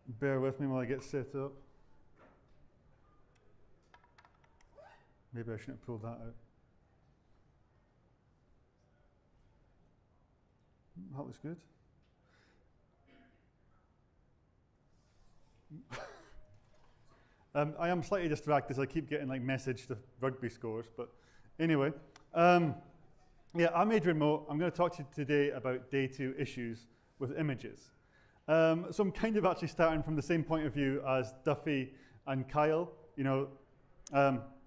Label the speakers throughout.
Speaker 1: Bear with me while I get set up. Maybe I shouldn't have pulled that out. That looks good. I am slightly distracted as I keep getting like message to rugby scores, but anyway. Yeah, I'm Adrian Mouat. I'm going to talk to you today about day 2 issues with images. So I'm kind of actually starting from the same point of view as Duffy and Kyle. You know,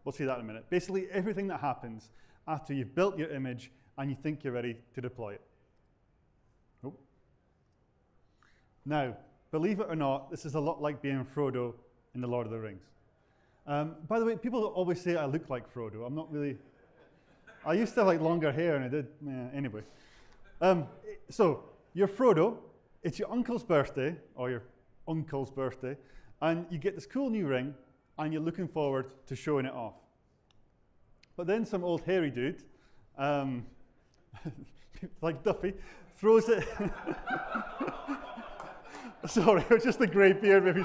Speaker 1: we'll see that in a minute. Basically, everything that happens after you've built your image and you think you're ready to deploy it. Oh. Now, believe it or not, this is a lot like being Frodo in The Lord of the Rings. By the way, people always say I look like Frodo. I'm not really. I used to have like longer hair, and I did. Anyway. So you're Frodo. It's your uncle's birthday, or your uncle's birthday, and you get this cool new ring, and you're looking forward to showing it off. But then some old hairy dude, like Duffy, throws it. Sorry, it was just the grey beard, maybe.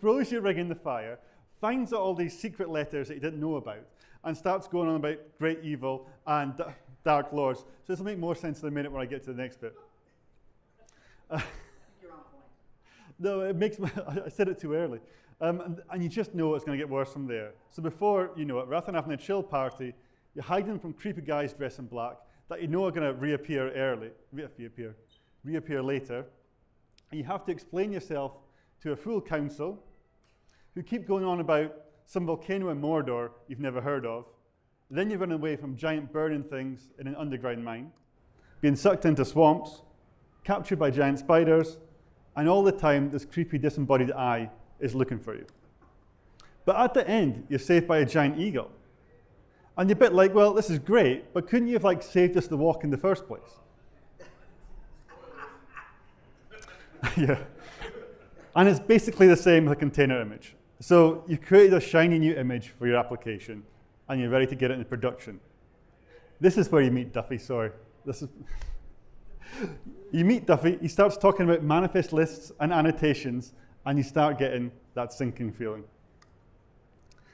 Speaker 1: Throws your ring in the fire, finds out all these secret letters that he didn't know about, and starts going on about great evil and dark lords. So this will make more sense in a minute when I get to the next bit.
Speaker 2: You're on point.
Speaker 1: No, it makes. I said it too early. And you just know it's going to get worse from there. So before you know it, rather than having a chill party, you're hiding from creepy guys dressed in black that you know are going to reappear later. And you have to explain yourself to a full council who keep going on about some volcano in Mordor you've never heard of. Then you run away from giant burning things in an underground mine, being sucked into swamps, captured by giant spiders, and all the time this creepy disembodied eye is looking for you. But at the end, you're saved by a giant eagle. And you're a bit like, well, this is great, but couldn't you have like saved us the walk in the first place? Yeah. And it's basically the same with a container image. So you've created a shiny new image for your application, and you're ready to get it into production. This is where you meet Duffy, sorry. You meet Duffy, he starts talking about manifest lists and annotations, and you start getting that sinking feeling.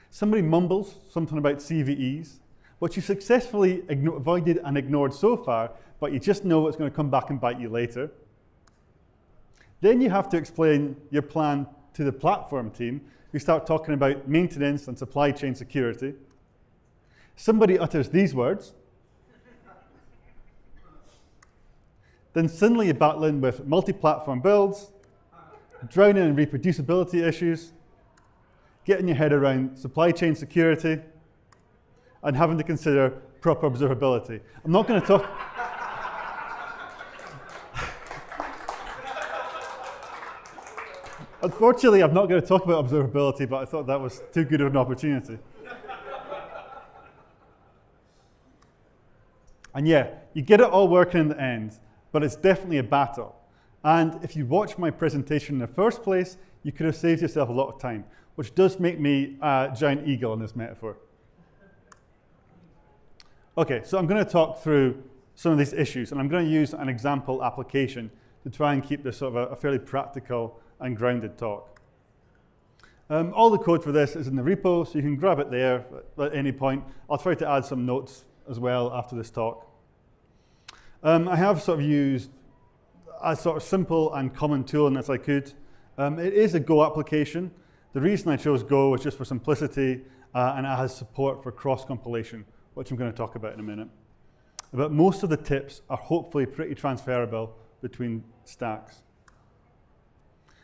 Speaker 1: Somebody mumbles something about CVEs, which you successfully avoided and ignored so far, but you just know it's going to come back and bite you later. Then you have to explain your plan to the platform team, who start talking about maintenance and supply chain security. Somebody utters these words. Then suddenly you're battling with multi-platform builds, drowning in reproducibility issues, getting your head around supply chain security, and having to consider proper observability. I'm not going to talk. Unfortunately, I'm not going to talk about observability, but I thought that was too good of an opportunity. And yeah, you get it all working in the end, but it's definitely a battle. And if you watched my presentation in the first place, you could have saved yourself a lot of time, which does make me a giant eagle in this metaphor. Okay, so I'm going to talk through some of these issues, and I'm going to use an example application to try and keep this sort of a fairly practical and grounded talk. All the code for this is in the repo, so you can grab it there at any point. I'll try to add some notes as well after this talk. I have sort of used a sort of simple and common tool as I could. It is a Go application. The reason I chose Go was just for simplicity, and it has support for cross-compilation, which I'm going to talk about in a minute. But most of the tips are hopefully pretty transferable between stacks.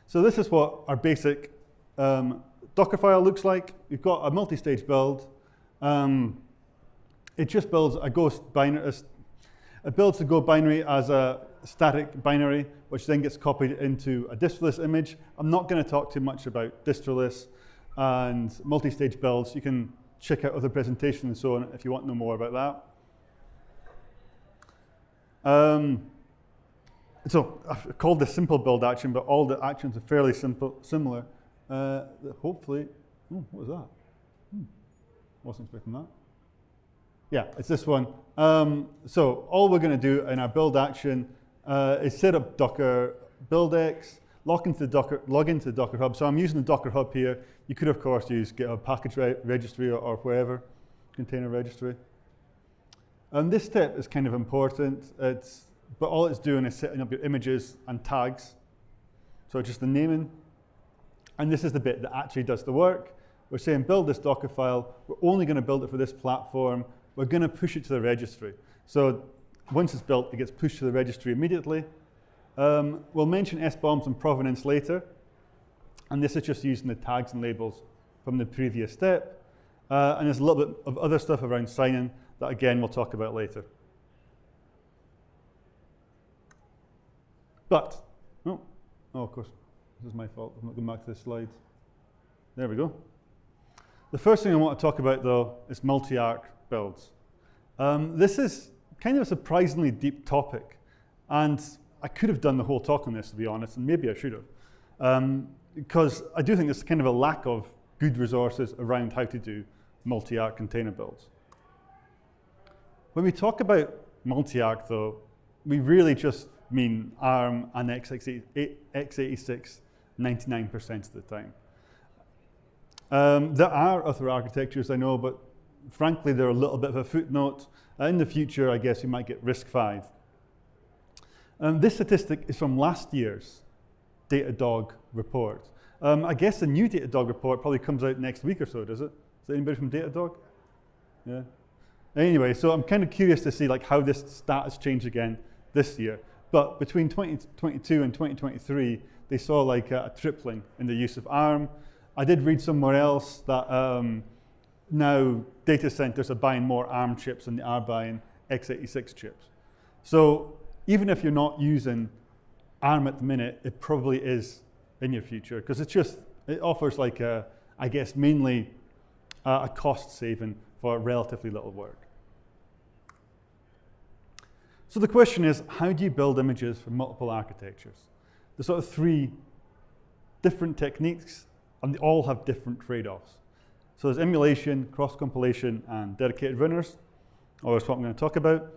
Speaker 1: So this is what our basic Docker file looks like. We've got a multi-stage build. It just builds a Go binary. It builds the Go binary as a static binary, which then gets copied into a distroless image. I'm not going to talk too much about distroless and multi-stage builds. You can check out other presentations and so on if you want to know more about that. So I've called this simple build action, but all the actions are fairly similar. Hopefully, what was that? Wasn't expecting that. Yeah, it's this one. So all we're going to do in our build action is set up Docker buildx, log into the Docker Hub. So I'm using the Docker Hub here. You could, of course, use GitHub package registry or wherever, container registry. And this step is kind of important. But all it's doing is setting up your images and tags. So just the naming. And this is the bit that actually does the work. We're saying build this Docker file. We're only going to build it for this platform. We're going to push it to the registry. So once it's built, it gets pushed to the registry immediately. We'll mention SBOMs and provenance later. And this is just using the tags and labels from the previous step. And there's a little bit of other stuff around signing that, again, we'll talk about later. But, oh, of course, this is my fault. I'm not going back to the slides. There we go. The first thing I want to talk about, though, is multi-arc builds. This is kind of a surprisingly deep topic. And I could have done the whole talk on this, to be honest, and maybe I should have. Because I do think there's kind of a lack of good resources around how to do multi-arc container builds. When we talk about multi-arc, though, we really just mean ARM and x86 99% of the time. There are other architectures, I know, but frankly, they're a little bit of a footnote. In the future, I guess we might get RISC-V. This statistic is from last year's Datadog report. I guess the new Datadog report probably comes out next week or so, does it? Is there anybody from Datadog? Yeah. Anyway, so I'm kind of curious to see like how this stat has changed again this year. But between 2022 and 2023, they saw like a tripling in the use of ARM. I did read somewhere else that now data centers are buying more ARM chips than they are buying x86 chips. So even if you're not using ARM at the minute, it probably is in your future because it offers like I guess mainly a cost saving for relatively little work. So the question is, how do you build images for multiple architectures? There's sort of three different techniques, and they all have different trade-offs. So there's emulation, cross-compilation, and dedicated runners, or that's what I'm going to talk about.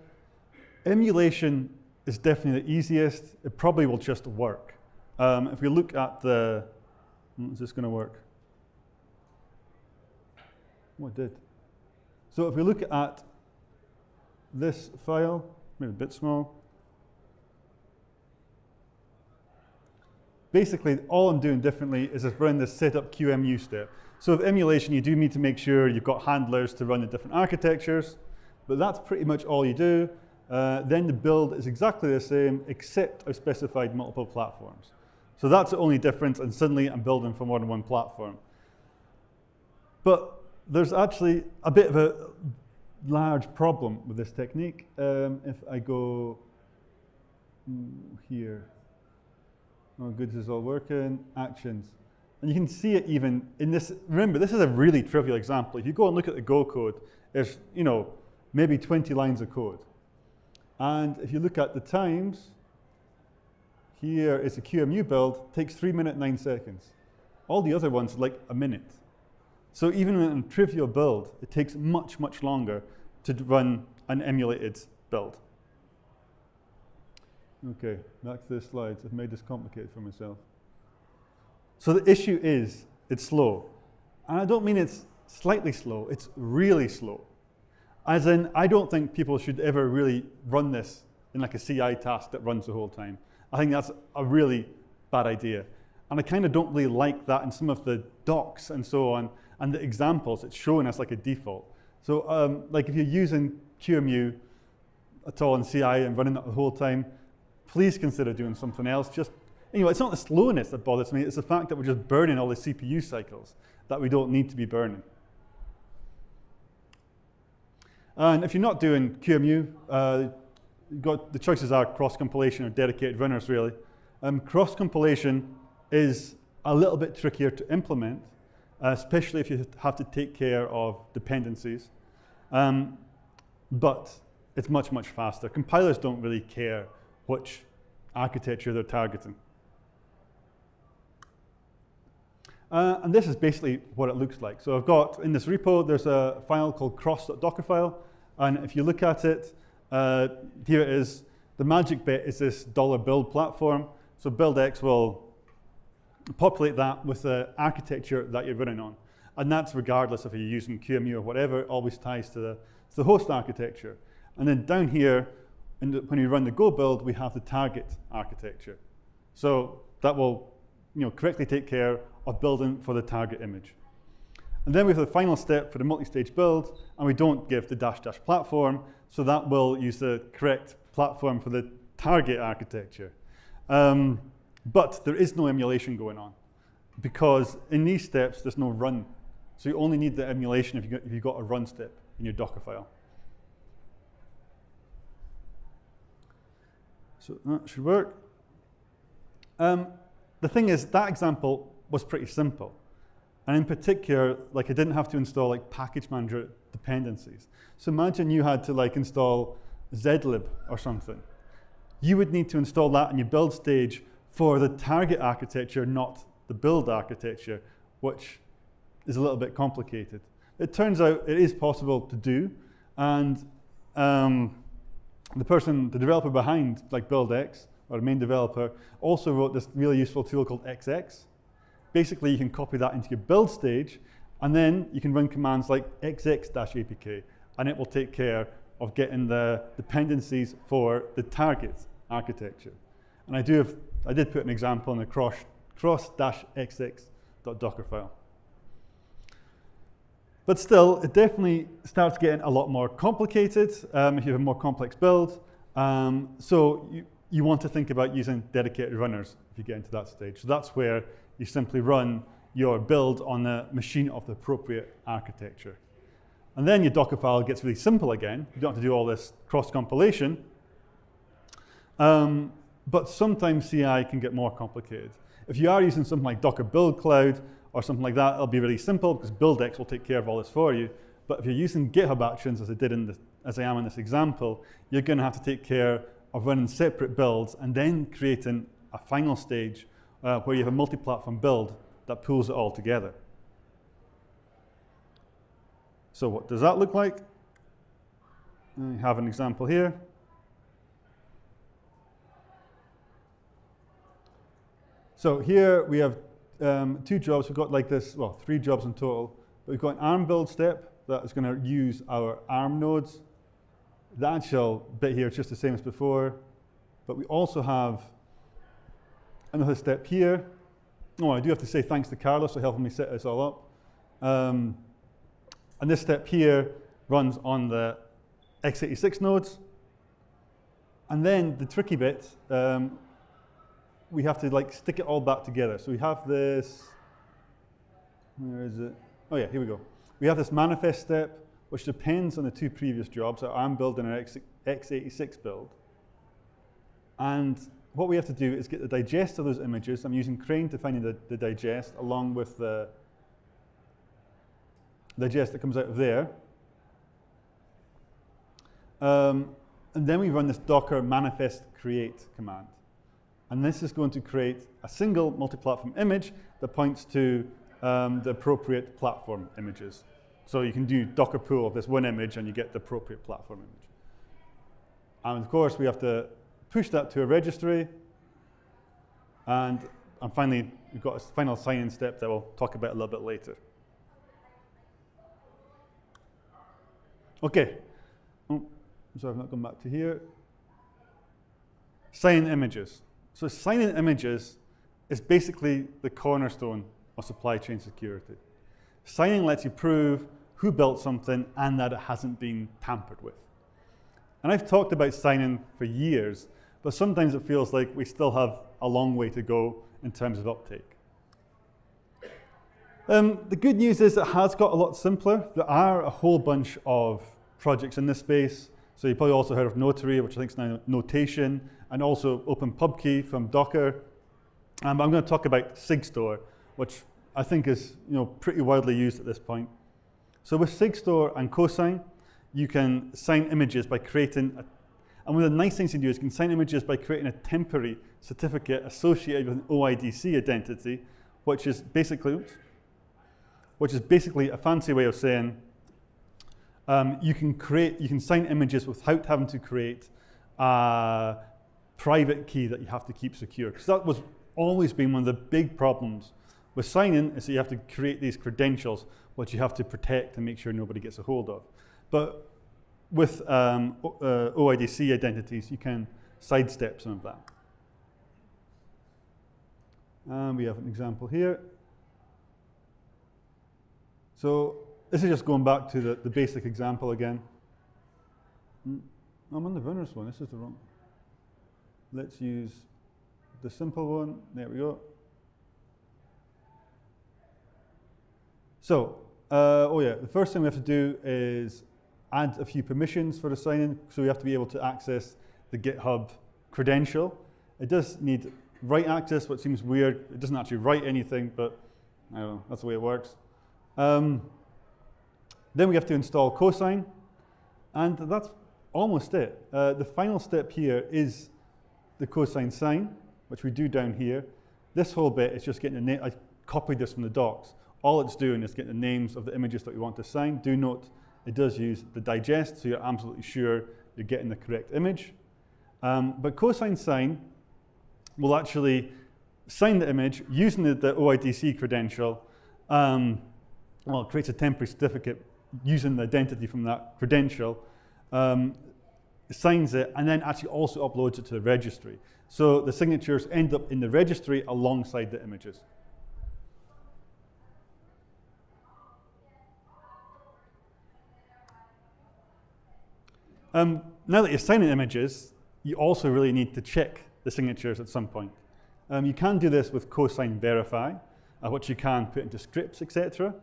Speaker 1: Emulation is definitely the easiest. It probably will just work. If we look at the, is this going to work? Oh, it did. So if we look at this file, maybe a bit small. Basically, all I'm doing differently is just running this setup QEMU step. So with emulation, you do need to make sure you've got handlers to run the different architectures, but that's pretty much all you do. Then the build is exactly the same, except I've specified multiple platforms. So that's the only difference, and suddenly I'm building for more than one platform. But there's actually a bit of a large problem with this technique. If I go here, oh good, this is all working, actions. And you can see it even in this, remember this is a really trivial example. If you go and look at the Go code, there's maybe 20 lines of code. And if you look at the times, here is a QEMU build, takes 3 minutes, 9 seconds. All the other ones like a minute. So even in a trivial build, it takes much, much longer to run an emulated build. Okay, back to the slides. I've made this complicated for myself. So the issue is it's slow. And I don't mean it's slightly slow, it's really slow. As in, I don't think people should ever really run this in like a CI task that runs the whole time. I think that's a really bad idea. And I kind of don't really like that in some of the docs and so on, and the examples, it's showing as like a default. So like if you're using QEMU at all in CI and running that the whole time, please consider doing something else. Just, it's not the slowness that bothers me, it's the fact that we're just burning all the CPU cycles that we don't need to be burning. And if you're not doing QEMU, the choices are cross-compilation or dedicated runners, really. Cross-compilation is a little bit trickier to implement, especially if you have to take care of dependencies. But it's much, much faster. Compilers don't really care which architecture they're targeting. And this is basically what it looks like. So I've got, in this repo, there's a file called cross.dockerfile. And if you look at it, here it is. the magic bit is this $build platform. So buildx will populate that with the architecture that you're running on. And that's regardless if you're using QEMU or whatever, it always ties to the host architecture. And then down here, when you run the Go build, we have the target architecture. So that will correctly take care of building for the target image. And then we have the final step for the multi-stage build, and we don't give the -- platform, so that will use the correct platform for the target architecture. But there is no emulation going on, because in these steps, there's no run. So you only need the emulation if you've got a run step in your Docker file. So that should work. The thing is, that example was pretty simple. And in particular, I didn't have to install package manager dependencies. So imagine you had to install zlib or something. You would need to install that in your build stage for the target architecture, not the build architecture, which is a little bit complicated. It turns out it is possible to do, and the developer behind buildx, or the main developer, also wrote this really useful tool called XX. Basically, you can copy that into your build stage, and then you can run commands like xx-apk, and it will take care of getting the dependencies for the target architecture. And I did put an example in the cross-xx.docker file. But still, it definitely starts getting a lot more complicated if you have a more complex build. So you want to think about using dedicated runners if you get into that stage. So that's where you simply run your build on the machine of the appropriate architecture. And then your Docker file gets really simple again. You don't have to do all this cross-compilation. But sometimes CI can get more complicated. If you are using something like Docker Build Cloud or something like that, it'll be really simple because buildx will take care of all this for you. But if you're using GitHub Actions, as I am in this example, you're going to have to take care of running separate builds and then creating a final stage where you have a multi-platform build that pulls it all together. So what does that look like? I have an example here. So here we have 2 jobs. We've got 3 jobs in total. But we've got an ARM build step that is going to use our ARM nodes. The actual bit here is just the same as before. But we also have another step here. Oh, I do have to say thanks to Carlos for helping me set this all up. And this step here runs on the x86 nodes. And then the tricky bit, we have to stick it all back together. So we have this, where is it? Oh yeah, here we go. We have this manifest step, which depends on the 2 previous jobs, our ARM build and our x86 build. And what we have to do is get the digest of those images. I'm using Crane to find the digest along with the digest that comes out of there. And then we run this docker manifest create command. And this is going to create a single multi-platform image that points to the appropriate platform images. So you can do Docker pool of this one image and you get the appropriate platform image. And of course, we have to push that to a registry. And finally, we've got a final sign-in step that we'll talk about a little bit later. OK. Oh, sorry, I've not gone back to here. Sign images. So sign-in images is basically the cornerstone of supply chain security. Signing lets you prove who built something and that it hasn't been tampered with. And I've talked about sign-in for years, but sometimes it feels like we still have a long way to go in terms of uptake. The good news is it has got a lot simpler. There are a whole bunch of projects in this space. So you've probably also heard of Notary, which I think is now Notation, and also Open PubKey from Docker. I'm going to talk about SigStore, which I think is pretty widely used at this point. So with SigStore and Cosign, you can sign images by creating, and one of the nice things you can do is you can sign images by creating a temporary certificate associated with an OIDC identity, which is basically a fancy way of saying you can sign images without having to create a private key that you have to keep secure. Because that was always been one of the big problems with signing, is that you have to create these credentials, which you have to protect and make sure nobody gets a hold of. But with OIDC identities, you can sidestep some of that. And we have an example here. So this is just going back to the basic example again. I'm on the runners one, this is the wrong. Let's use the simple one, there we go. So, oh yeah, the first thing we have to do is add a few permissions for the sign-in, so we have to be able to access the GitHub credential. It does need write access, which seems weird. It doesn't actually write anything, but I don't know, that's the way it works. Then we have to install cosign, and that's almost it. The final step here is the cosign sign, which we do down here. This whole bit is just getting the name. I copied this from the docs. All it's doing is getting the names of the images that we want to sign. Do note, it does use the digest, so you're absolutely sure you're getting the correct image. But cosign sign will actually sign the image using the OIDC credential. Well, it creates a temporary certificate using the identity from that credential, signs it, and then actually also uploads it to the registry. So the signatures end up in the registry alongside the images. Now that you're signing images, you also really need to check the signatures at some point. You can do this with cosign verify, which you can put into scripts, etc.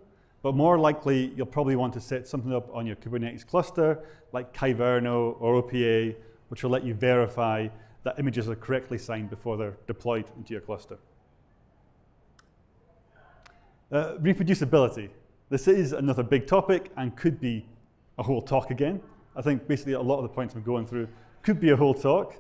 Speaker 1: But more likely, you'll probably want to set something up on your Kubernetes cluster, like Kyverno or OPA, which will let you verify that images are correctly signed before they're deployed into your cluster. Reproducibility. This is another big topic and could be a whole talk again. I think basically a lot of the points I'm going through could be a whole talk.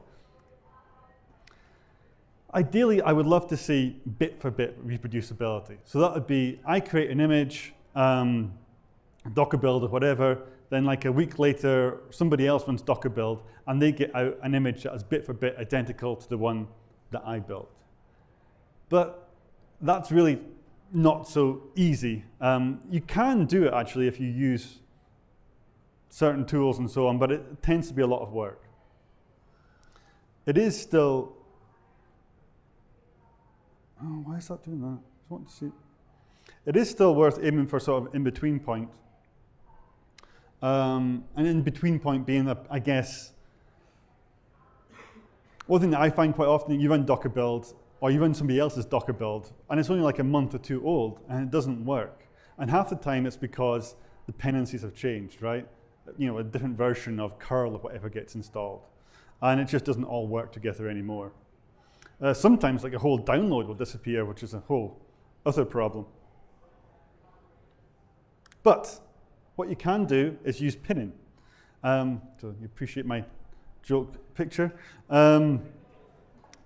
Speaker 1: Ideally, I would love to see bit for bit reproducibility. So that would be, I create an image, Docker build or whatever, then like a week later, somebody else runs Docker build, and they get out an image that is bit for bit identical to the one that I built. But that's really not so easy. You can do it actually if you use certain tools and so on, but it tends to be a lot of work. It is still, oh, why is that doing that? I want to see. It is still worth aiming for sort of in-between point. And in-between point being, I guess, one thing that I find quite often, you run Docker build, or you run somebody else's Docker build, and it's only like a month or two old, and it doesn't work. And half the time it's because the dependencies have changed, right? You know, a different version of curl or whatever gets installed. And it just doesn't all work together anymore. Sometimes like a whole download will disappear, which is a whole other problem. But what you can do is use pinning. So you appreciate my joke picture.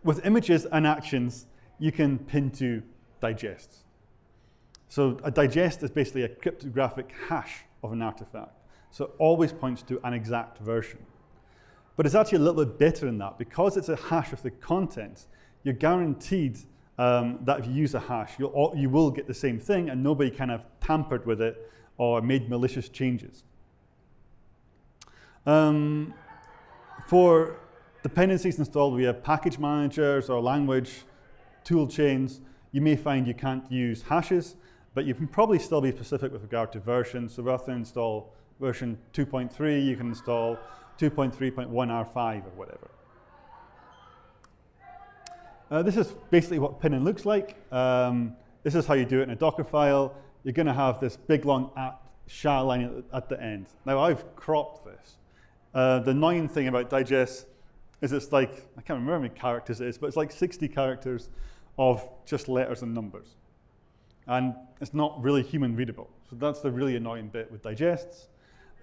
Speaker 1: With images and actions, you can pin to digests. So a digest is basically a cryptographic hash of an artifact. So it always points to an exact version. But it's actually a little bit better than that. Because it's a hash of the contents, you're guaranteed that if you use a hash, you will get the same thing, and nobody kind of tampered with it or made malicious changes. For dependencies installed via package managers or language tool chains, you may find you can't use hashes, but you can probably still be specific with regard to versions. So rather than install version 2.3, you can install 2.3.1 R5 or whatever. This is basically what pinning looks like. This is how you do it in a Docker file. You're going to have this big long SHA line at the end. Now I've cropped this. The annoying thing about digest is it's like, I can't remember how many characters it is, but it's like 60 characters of just letters and numbers. And it's not really human readable. So that's the really annoying bit with digests.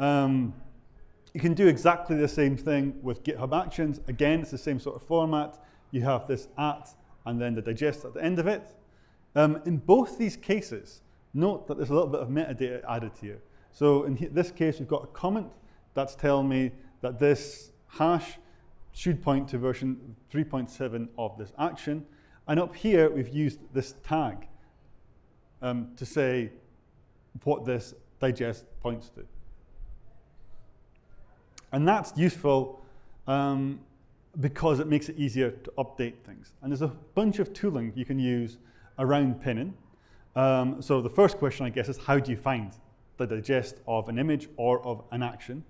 Speaker 1: You can do exactly the same thing with GitHub Actions. Again, it's the same sort of format. You have this at and then the digest at the end of it. In both these cases, note that there's a little bit of metadata added here. So in this case, we've got a comment that's telling me that this hash should point to version 3.7 of this action. And up here, we've used this tag to say what this digest points to. And that's useful because it makes it easier to update things. And there's a bunch of tooling you can use around pinning. So the first question, I guess, is how do you find the digest of an image or of an action?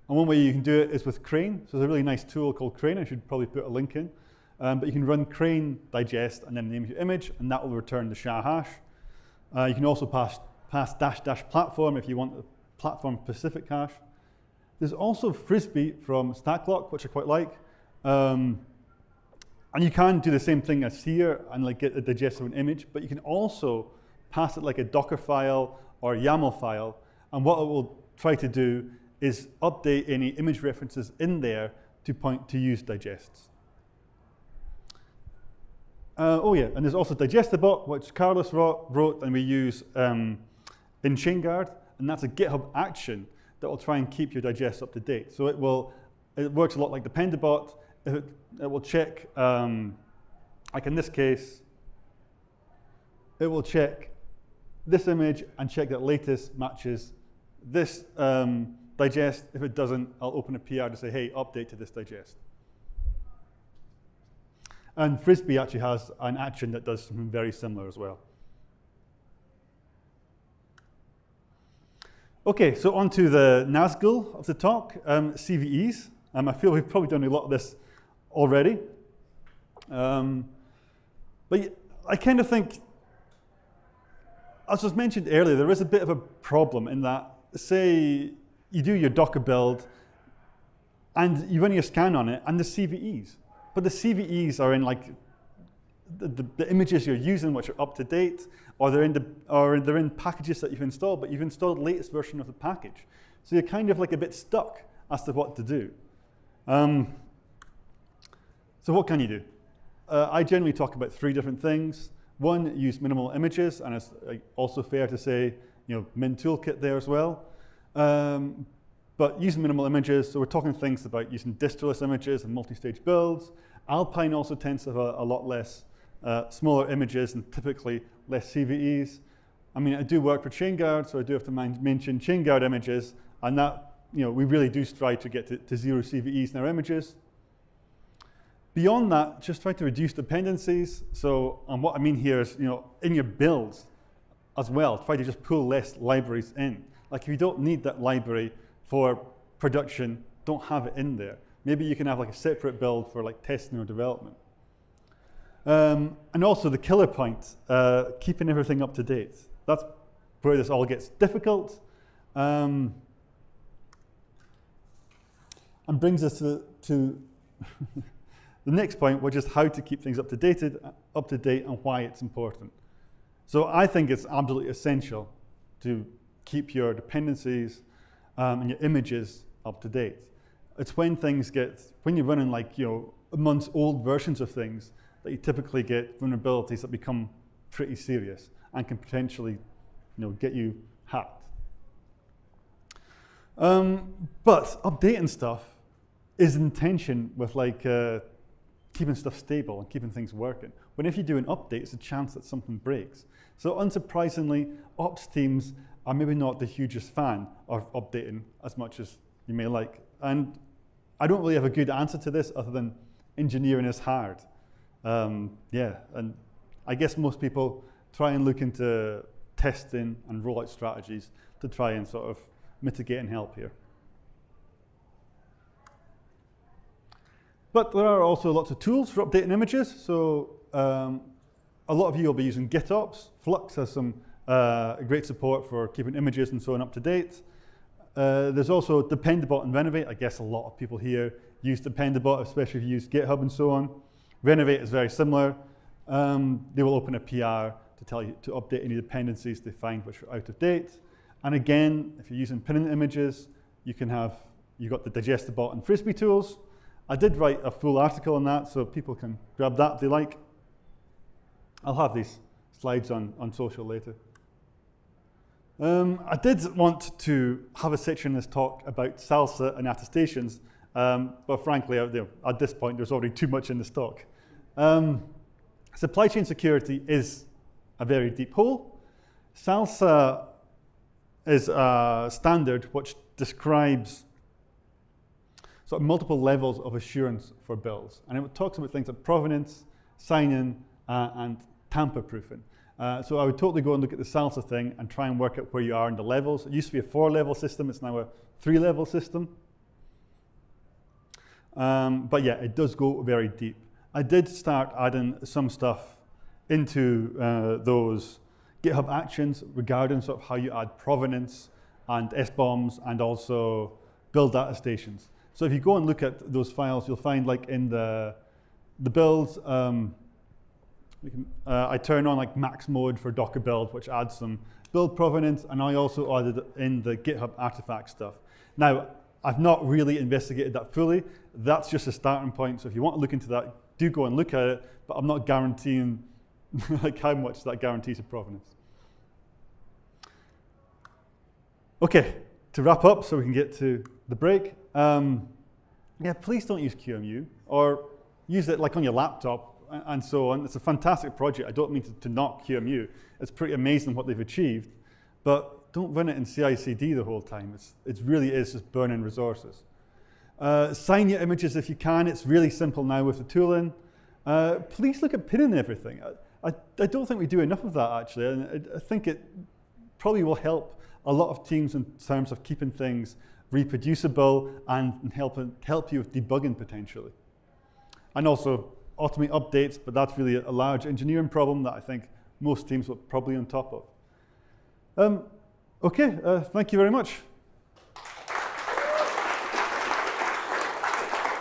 Speaker 1: And one way you can do it is with Crane. So there's a really nice tool called Crane. I should probably put a link in. But you can run Crane digest and then name your image, and that will return the SHA hash. You can also pass -- platform if you want the platform-specific hash. There's also Frisbee from Stacklock, which I quite like. And you can do the same thing as here and like get a digest of an image, but you can also pass it like a Docker file or a YAML file. And what it will try to do is update any image references in there to point to use digests. Oh yeah, and there's also digestibot, which Carlos wrote and we use in ChainGuard, and that's a GitHub action that will try and keep your digest up to date. So it works a lot like dependabot. It will check, like in this case, it will check this image and check that latest matches this digest. If it doesn't, I'll open a PR to say, hey, update to this digest. And Frisbee actually has an action that does something very similar as well. Okay, so on to the Nazgul of the talk, CVEs. I feel we've probably done a lot of this already. But I kind of think, as was mentioned earlier, there is a bit of a problem in that, say, you do your Docker build, and you run your scan on it, and the CVEs. But the CVEs are in like the images you're using, which are up to date, or they're in packages that you've installed, but you've installed the latest version of the package. So you're kind of like a bit stuck as to what to do. So what can you do? I generally talk about 3 different things. One, use minimal images, and it's also fair to say, min toolkit there as well. But using minimal images, so we're talking things about using distroless images and multi-stage builds. Alpine also tends to have a lot less smaller images and typically less CVEs. I mean, I do work for ChainGuard, so I do have to mention ChainGuard images, and that, we really do strive to get to 0 CVEs in our images. Beyond that, just try to reduce dependencies. So, and what I mean here is, in your builds as well, try to just pull less libraries in. Like if you don't need that library for production, don't have it in there. Maybe you can have like a separate build for like testing or development. And also the killer point, keeping everything up to date. That's where this all gets difficult. And brings us to the next point, which is how to keep things up to date and why it's important. So I think it's absolutely essential to keep your dependencies and your images up to date. It's when you're running like months old versions of things that you typically get vulnerabilities that become pretty serious and can potentially get you hacked. But updating stuff is in tension with like keeping stuff stable and keeping things working. When if you do an update, it's a chance that something breaks. So unsurprisingly, ops teams are maybe not the hugest fan of updating as much as you may like. And I don't really have a good answer to this other than engineering is hard. Yeah, and I guess most people try and look into testing and rollout strategies to try and sort of mitigate and help here. But there are also lots of tools for updating images. So a lot of you will be using GitOps. Flux has some great support for keeping images and so on up to date. There's also Dependabot and Renovate. I guess a lot of people here use Dependabot, especially if you use GitHub and so on. Renovate is very similar. They will open a PR to tell you to update any dependencies they find which are out of date. And again, if you're using pinning images, you've got the digestibot and Frisbee tools. I did write a full article on that, so people can grab that if they like. I'll have these slides on social later. I did want to have a section in this talk about SLSA and attestations, but frankly, at this point, there's already too much in this talk. Supply chain security is a very deep hole. SLSA is a standard which describes sort of multiple levels of assurance for bills. And it talks about things like provenance, sign-in, and tamper-proofing. So I would totally go and look at the SLSA thing and try and work out where you are in the levels. It used to be a 4-level system, it's now a 3-level system. But yeah, it does go very deep. I did start adding some stuff into those GitHub actions regarding sort of how you add provenance and SBOMs and also build attestations. So if you go and look at those files, you'll find like in the builds, I turn on like max mode for Docker build, which adds some build provenance, and I also added in the GitHub artifact stuff. Now, I've not really investigated that fully. That's just a starting point. So if you want to look into that, do go and look at it, but I'm not guaranteeing like how much that guarantees a provenance. Okay, to wrap up so we can get to the break. Yeah, please don't use QEMU or use it like on your laptop and so on. It's a fantastic project. I don't mean to knock QEMU. It's pretty amazing what they've achieved, but don't run it in CI/CD the whole time. It really is just burning resources. Sign your images if you can. It's really simple now with the tooling. Please look at pinning everything. I don't think we do enough of that actually, and I think it probably will help a lot of teams in terms of keeping things reproducible and help you with debugging potentially. And also automate updates, but that's really a large engineering problem that I think most teams will probably on top of. Okay, thank you very much.